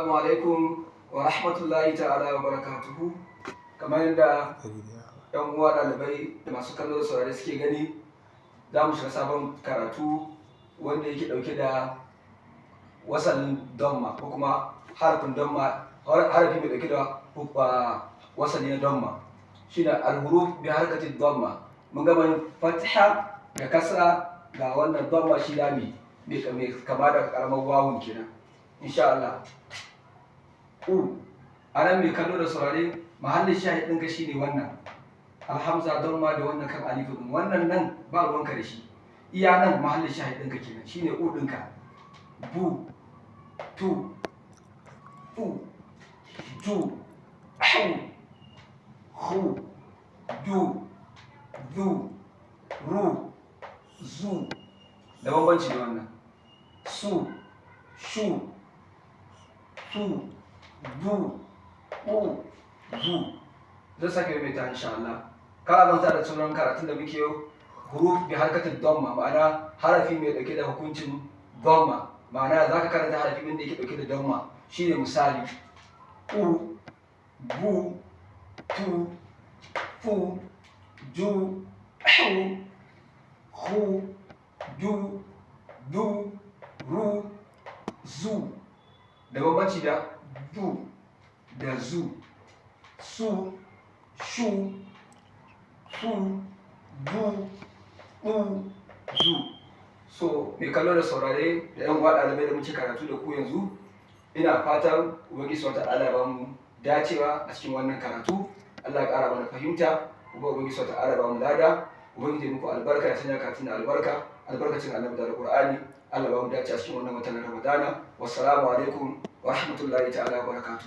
Assalamu alaikum wa rahmatullahi ta'ala wa barakatuhu. Kamar yadda ‘yan uwa ɗalibai da masu kallo da saurare suke gani, za mu shiga sabon karatu wanda yake ɗauke da wasalin damma ko kuma harafin damma, harafi mai ɗauke da wasali na damma shi ne al-huruf bi harkatin damma. Mun gama yin fatiha da kasra ga wannan damma shi da mai kama da ƙaramar wawun kenan. Insha Allah. A nan mai kallo da saurare mahallin shahid ɗinka shi ne wannan alhamza damma da wannan kan alifu ɗin, wannan nan ba ruwanka da shi, iya nan mahallin shahid ɗinka kenan shi ne ɗinka. Bu, tu, fu, ju, hu, du, zu, ru, zu, da bambanci da wannan. Su, shu, su, du, zu. Zan sake maimaita insha Allah. Ka manta da sunan karatun da muke yau, huruf bi harkatin damma, ma'ana harafi mai dauke da hukuncin damma, ma'ana za ka karanta harafi wanda yake dauke da damma. Shi ne misali u, bu, tu, fu, ju, hu, du, ru, zu. Da bambanci da du da zu. Su, shu, su, du, zu. So mai kallo da saurare da yan uwa ɗalibai da muke karatu da ku yanzu, ina fatan Ubangiji Subhanahu wa ta'ala ya bamu dacewa a cikin wannan karatu. Allah ya ƙara mana fahimta, kuma Ubangiji Subhanahu wa ta'ala ya bamu lada. Ubangiji ya muku albarka, ya sanya karatun da albarka, albarkacin Annabi da Alƙur'ani. Allah ya bamu dace a cikin wannan watan Ramadana. Wassalamu alaikum wa rahmatullahi ta'ala wa barakatuh.